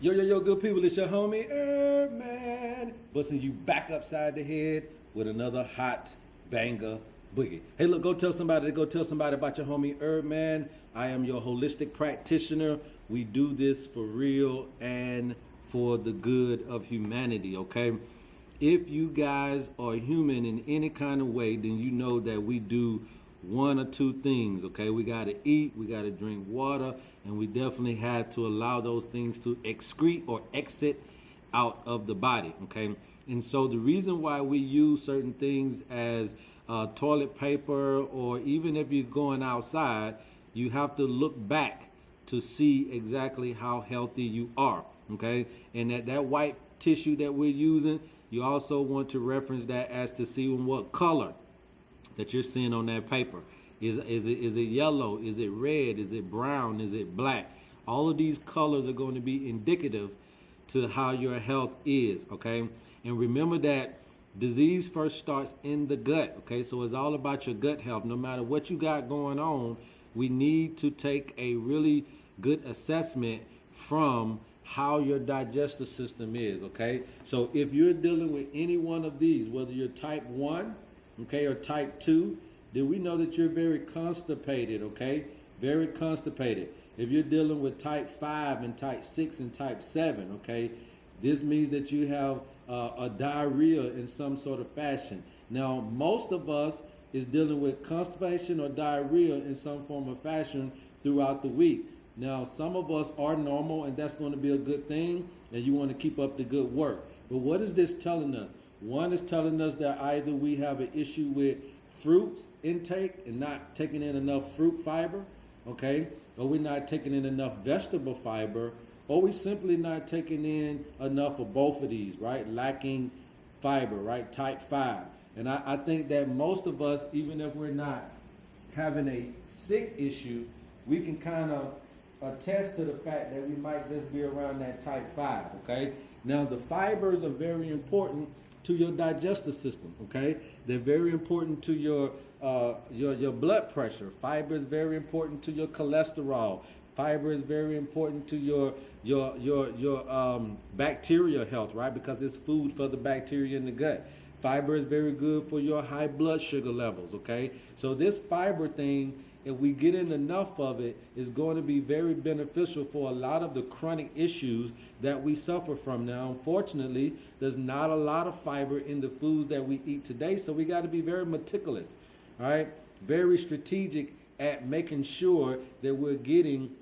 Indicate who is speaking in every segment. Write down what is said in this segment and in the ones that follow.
Speaker 1: Yo, yo, yo, good people, it's your homie HerbMan, busting you back upside the head with another hot banger boogie. Hey, look, go tell somebody about your homie HerbMan. I am your holistic practitioner. We do this for real and for the good of humanity, okay? If you guys are human in any kind of way, then you know that we do one or two things, okay? We got to eat, we got to drink water, and we definitely have to allow those things to excrete or exit out of the body, okay? And so the reason why we use certain things as toilet paper, or even if you're going outside, you have to look back to see exactly how healthy you are, okay? And that white tissue that we're using, you also want to reference that as to see what color that you're seeing on that paper. Is it yellow? Is it red? Is it brown? Is it black? All of these colors are going to be indicative to how your health is, okay? And remember that disease first starts in the gut, okay? So it's all about your gut health. No matter what you got going on, we need to take a really good assessment from how your digestive system is, okay? So if you're dealing with any one of these, whether you're type 1, okay, or type 2, then we know that you're very constipated, okay? Very constipated. If you're dealing with type 5 and type 6 and type 7, okay, this means that you have a diarrhea in some sort of fashion. Now, most of us is dealing with constipation or diarrhea in some form of fashion throughout the week. Now, some of us are normal, and that's going to be a good thing, and you want to keep up the good work. But what is this telling us? One is telling us that either we have an issue with fruits intake and not taking in enough fruit fiber, okay? Or we're not taking in enough vegetable fiber, or we simply not taking in enough of both of these, right? Lacking fiber, right? Type 5. And I think that most of us, even if we're not having a sick issue, we can kind of attest to the fact that we might just be around that type 5, okay? Now, the fibers are very important to your digestive system, okay? They're very important to your blood pressure. Fiber is very important to your cholesterol. Fiber is very important to your bacterial health, right? Because it's food for the bacteria in the gut. Fiber is very good for your high blood sugar levels, okay? So this fiber thing, if we get in enough of it, is going to be very beneficial for a lot of the chronic issues that we suffer from. Now, unfortunately, there's not a lot of fiber in the foods that we eat today, so we got to be very meticulous, all right? Very strategic at making sure that we're getting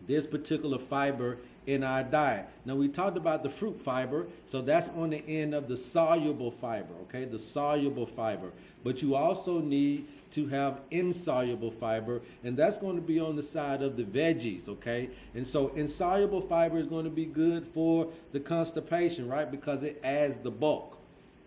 Speaker 1: this particular fiber in our diet. Now, we talked about the fruit fiber, so that's on the end of the soluble fiber, okay? The soluble fiber. But you also need to have insoluble fiber, and that's going to be on the side of the veggies, okay? And so insoluble fiber is going to be good for the constipation, right? Because it adds the bulk,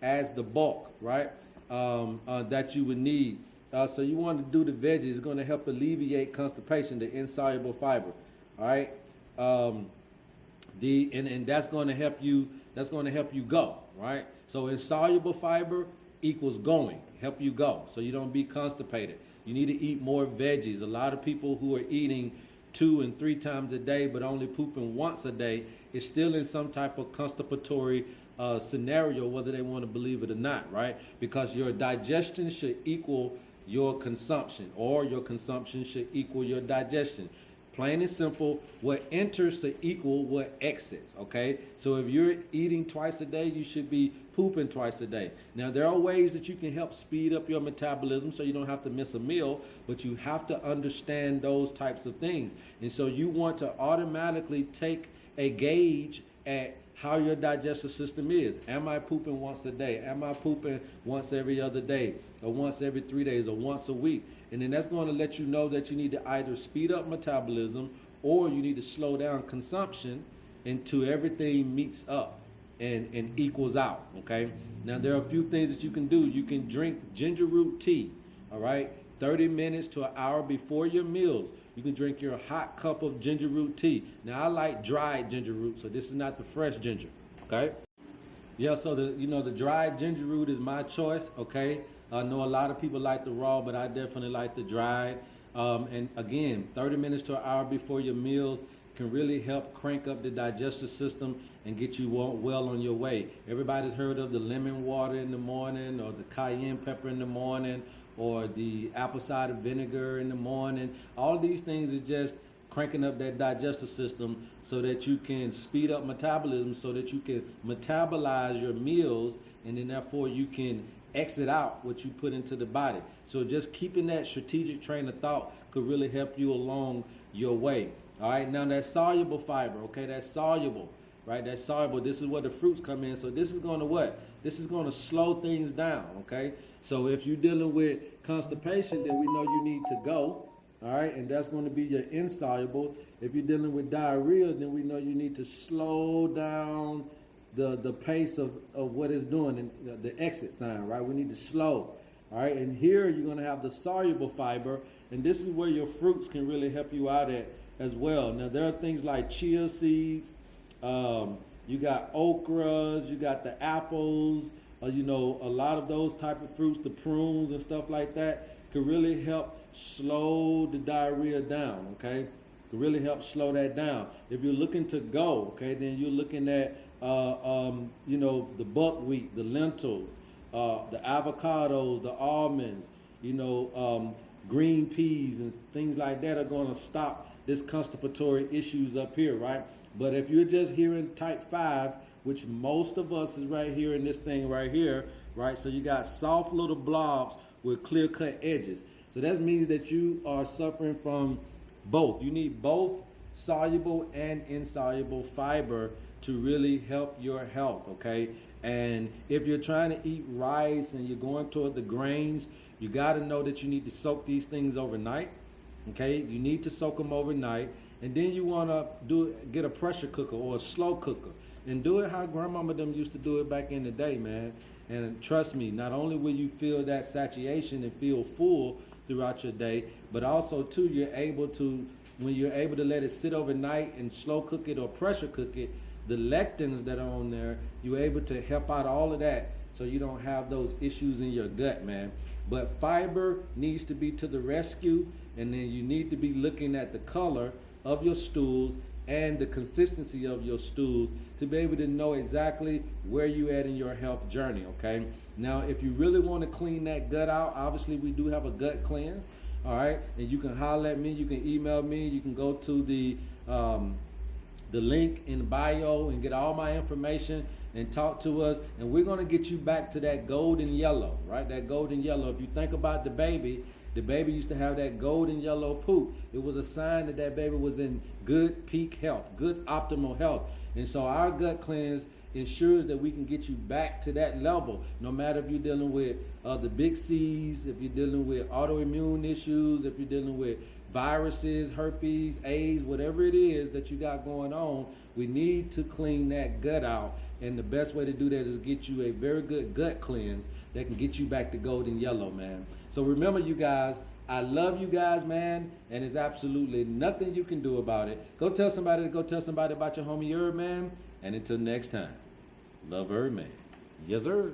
Speaker 1: right? That you would need. So you want to do the veggies. It's going to help alleviate constipation, the insoluble fiber, all right? And that's going to help you. That's going to help you go, right? So insoluble fiber equals going, help you go, so you don't be constipated. You need to eat more veggies. A lot of people who are eating 2 and 3 times a day, but only pooping once a day, is still in some type of constipatory scenario, whether they want to believe it or not, right? Because your digestion should equal your consumption, or your consumption should equal your digestion. Plain and simple, what enters to equal what exits, okay? So if you're eating twice a day, you should be pooping twice a day. Now, there are ways that you can help speed up your metabolism so you don't have to miss a meal, but you have to understand those types of things. And so you want to automatically take a gauge at how your digestive system is. Am I pooping once a day? Am I pooping once every other day, or once every 3 days, or once a week? And then that's going to let you know that you need to either speed up metabolism, or you need to slow down consumption until everything meets up and equals out, okay? Now, there are a few things that you can do. You can drink ginger root tea, all right? 30 minutes to an hour before your meals. You can drink your hot cup of ginger root tea. Now, I like dried ginger root, so this is not the fresh ginger, okay? Yeah, so the dried ginger root is my choice, okay? I know a lot of people like the raw, but I definitely like the dried. And again, 30 minutes to an hour before your meals. can really help crank up the digestive system and get you well on your way. Everybody's heard of the lemon water in the morning, or the cayenne pepper in the morning, or the apple cider vinegar in the morning. All these things are just cranking up that digestive system so that you can speed up metabolism, so that you can metabolize your meals, and then therefore you can exit out what you put into the body. So just keeping that strategic train of thought could really help you along your way. All right, now that soluble fiber, okay, that's soluble, right? That's soluble. This is where the fruits come in. So this is going to what? This is going to slow things down, okay? So if you're dealing with constipation, then we know you need to go, all right? And that's going to be your insoluble. If you're dealing with diarrhea, then we know you need to slow down the pace of what it's doing, and the exit sign, right? We need to slow, all right? And here you're going to have the soluble fiber, and this is where your fruits can really help you out at as well. Now, there are things like chia seeds, you got okras, you got the apples, you know, a lot of those type of fruits, the prunes and stuff like that, can really help slow the diarrhea down, okay? Can really help slow that down. If you're looking to go, okay, then you're looking at, you know, the buckwheat, the lentils, the avocados, the almonds, you know, green peas and things like that are going to stop this constipatory issues up here, right? But if you're just hearing type 5, which most of us is right here in this thing right here, right? So you got soft little blobs with clear-cut edges. So that means that you are suffering from both. You need both soluble and insoluble fiber to really help your health, okay? And if you're trying to eat rice and you're going toward the grains, you got to know that you need to soak these things overnight, okay? You need to soak them overnight. And then you want to get a pressure cooker or a slow cooker, and do it how grandmama them used to do it back in the day, man. And trust me, not only will you feel that satiation and feel full throughout your day, but also too, you're able to, when you're able to let it sit overnight and slow cook it or pressure cook it, the lectins that are on there, you're able to help out all of that so you don't have those issues in your gut, man. But fiber needs to be to the rescue, and then you need to be looking at the color of your stools and the consistency of your stools to be able to know exactly where you at in your health journey, okay? Now, if you really want to clean that gut out, obviously we do have a gut cleanse, all right? And you can holler at me, you can email me, you can go to the link in bio and get all my information and talk to us, and we're going to get you back to that golden yellow, right? That golden yellow. If you think about the baby used to have that golden yellow poop. It was a sign that that baby was in good peak health, good optimal health. And so our gut cleanse ensures that we can get you back to that level, no matter if you're dealing with the big C's, if you're dealing with autoimmune issues, if you're dealing with viruses, herpes, AIDS, whatever it is that you got going on. We need to clean that gut out. And the best way to do that is get you a very good gut cleanse that can get you back to golden yellow, man. So remember, you guys, I love you guys, man, and there's absolutely nothing you can do about it. Go tell somebody about your homie HerbMan, and until next time, love HerbMan. Yes, sir.